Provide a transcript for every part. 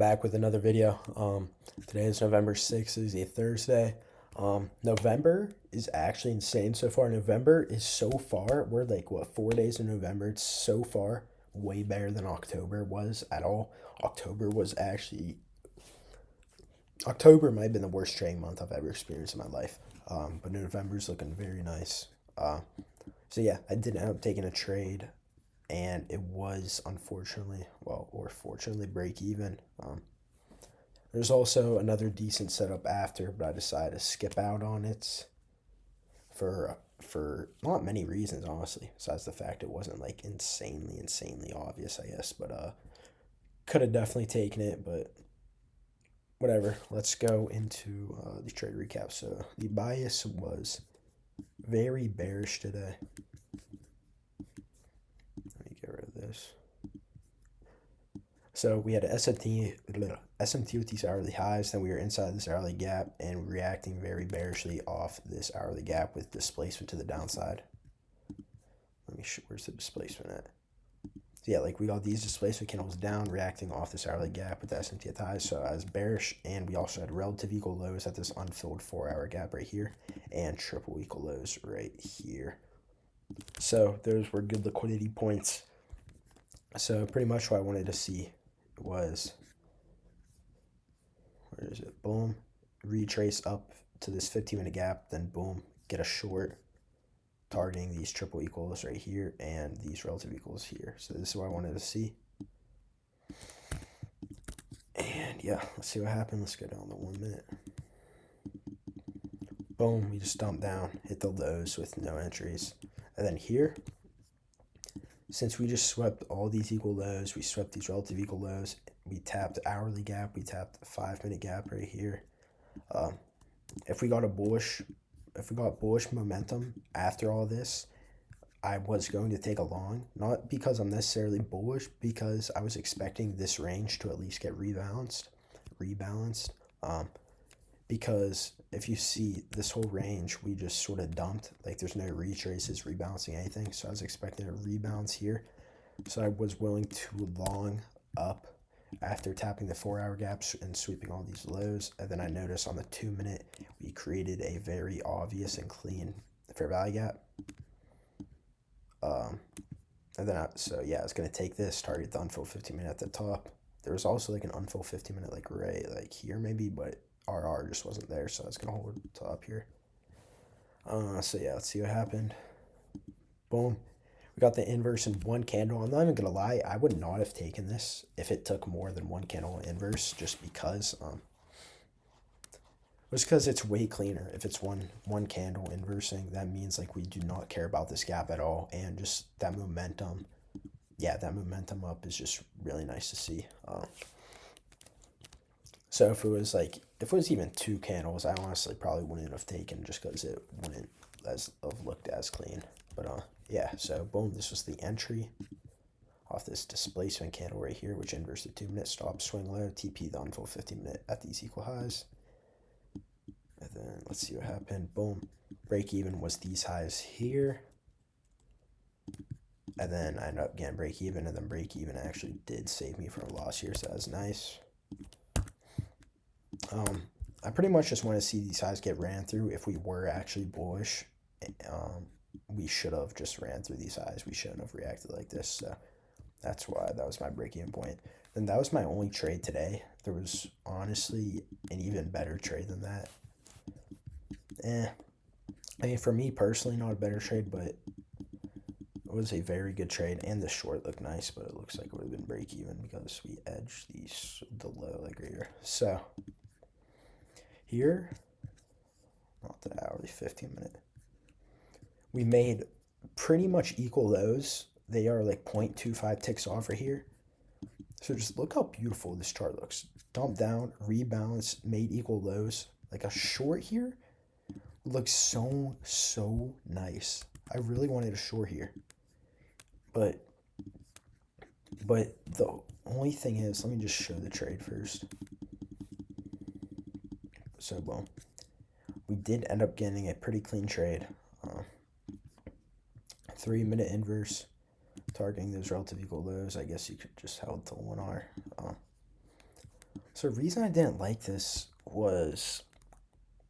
Back with another video. Today is November 6th. It is a Thursday. November is actually insane so far. November is so far. We're like, what, 4 days in November? It's so far way better than October was at all. October was actually, October might have been the worst trading month I've ever experienced in my life. But November's looking very nice. So yeah, I did end up taking a trade, and it was unfortunately, well, or fortunately, break even. There's also another decent setup after, but I decided to skip out on it for not many reasons, honestly. Besides the fact it wasn't like insanely obvious, I guess. But could have definitely taken it, but whatever. Let's go into the trade recap. So the bias was very bearish today. Let me get rid of this. So we had SMT with these hourly highs, then we were inside this hourly gap and reacting very bearishly off this hourly gap with displacement to the downside. Let me show, where's the displacement at? So yeah, like we got these displacement candles down, reacting off this hourly gap with the SMT at highs, so I was bearish, and we also had relative equal lows at this unfilled 4-hour gap right here, and triple equal lows right here. So those were good liquidity points. So pretty much what I wanted to see was, where is it? Boom, retrace up to this 15-minute gap, then boom, get a short targeting these triple equals right here and these relative equals here. So this is what I wanted to see. And yeah, let's see what happened. Let's go down to 1 minute. Boom, we just dumped down, hit the lows with no entries. And then here, since we just swept all these equal lows, we swept these relative equal lows, we tapped the hourly gap, we tapped the 5-minute gap right here. If we got bullish momentum after all this, I was going to take a long, not because I'm necessarily bullish, because I was expecting this range to at least get rebalanced. Because if you see this whole range, we just sort of dumped, like there's no retraces, rebalancing, anything. So I was expecting a rebalance here. So I was willing to long up after tapping the 4-hour gaps and sweeping all these lows. And then I noticed on the 2-minute, we created a very obvious and clean fair value gap. And then, so yeah, I was going to take this, target the unfilled 15-minute at the top. There was also like an unfilled 15-minute like right like here maybe, but RR just wasn't there, so I was going to hold it to up here. So yeah, let's see what happened. Boom. We got the inverse in one candle. I'm not even going to lie, I would not have taken this if it took more than one candle inverse, just because it's way cleaner. If it's one candle inversing, that means like we do not care about this gap at all, and just that momentum, yeah, that momentum up is just really nice to see. So if it was even 2 candles, I honestly probably wouldn't have taken, just because it wouldn't have looked as clean. But yeah, so boom, this was the entry off this displacement candle right here, which inversed the 2-minute, stop, swing low, TP the unfilled 15-minute at these equal highs. And then let's see what happened. Boom, break even was these highs here. And then I ended up getting break even, and then break even actually did save me from a loss here, so that was nice. I pretty much just want to see these highs get ran through. If we were actually bullish, we should have just ran through these highs. We shouldn't have reacted like this. So that's why that was my break-even point. And that was my only trade today. There was honestly an even better trade than that. I mean, for me personally, not a better trade, but it was a very good trade. And the short looked nice, but it looks like it would have been break-even because we edged the low like right here. So here, not the hourly 15-minute, we made pretty much equal lows. They are like 0.25 ticks off right here. So just look how beautiful this chart looks. Dump down, rebalance, made equal lows. Like a short here looks so nice. I really wanted a short here. But the only thing is, let me just show the trade first. So boom, we did end up getting a pretty clean trade. 3-minute inverse, targeting those relative equal lows. I guess you could just held to 1R. So the reason I didn't like this was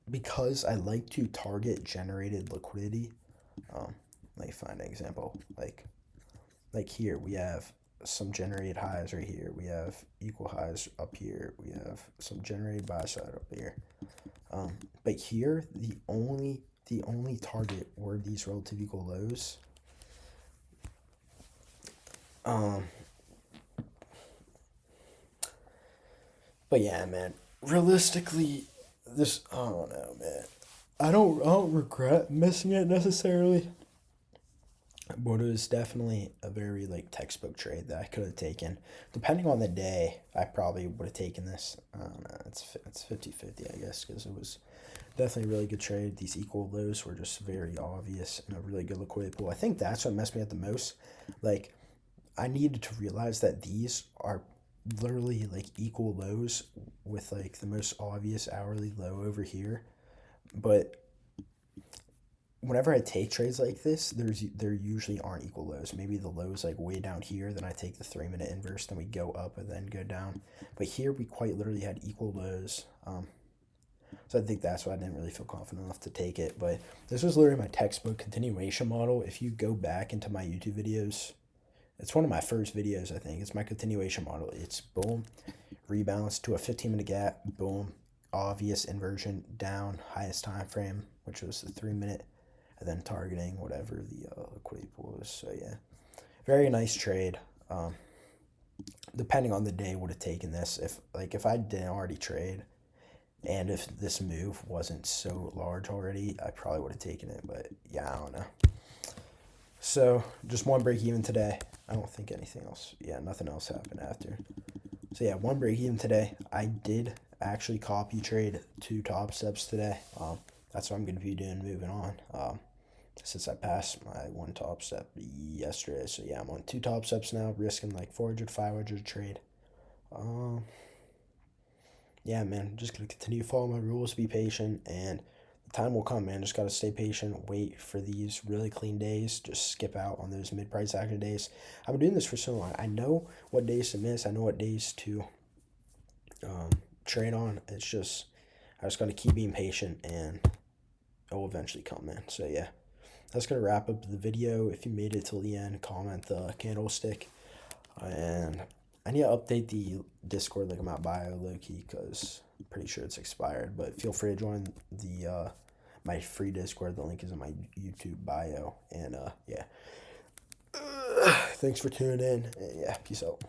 because I like to target generated liquidity. Let me find an example. Like here we have some generated highs right here. We have equal highs up here. We have some generated buy side up here. But here the only target were these relative equal lows. But yeah, man. Realistically, this I don't know, man. I don't regret missing it necessarily. But it was definitely a very like textbook trade that I could have taken. Depending on the day, I probably would have taken this. I don't know. It's 50-50, I guess, because it was definitely a really good trade. These equal lows were just very obvious and a really good liquidity pool. I think that's what messed me up the most. Like, I needed to realize that these are literally like equal lows with like the most obvious hourly low over here. But whenever I take trades like this, there usually aren't equal lows. Maybe the low's like way down here, then I take the 3-minute inverse, then we go up and then go down. But here we quite literally had equal lows. So I think that's why I didn't really feel confident enough to take it. But this was literally my textbook continuation model. If you go back into my YouTube videos, it's one of my first videos, I think. It's my continuation model. It's boom, rebalance to a 15-minute gap, boom, obvious inversion down, highest time frame, which was the 3-minute, and then targeting whatever the liquidity pool is. So yeah, very nice trade. Depending on the day, would have taken this if I didn't already trade, and if this move wasn't so large already, I probably would have taken it. But yeah, I don't know. So just one break even today. I don't think anything else. Yeah, nothing else happened after. So yeah, one break even today. I did actually copy trade 2 top steps today. That's what I'm going to be doing moving on. Since I passed my 1 top step yesterday. So yeah, I'm on 2 top steps now, risking like 400, 500 trade. Yeah, man, just going to continue to follow my rules, be patient, and the time will come, man. Just got to stay patient, wait for these really clean days, just skip out on those mid-price action days. I've been doing this for so long. I know what days to miss. I know what days to trade on. I just got to keep being patient, and it will eventually come, man. So yeah, that's going to wrap up the video. If you made it till the end, comment the candlestick. And I need to update the Discord link in my bio low-key because I'm pretty sure it's expired. But feel free to join the my free Discord. The link is in my YouTube bio. And yeah, thanks for tuning in. And yeah, peace out.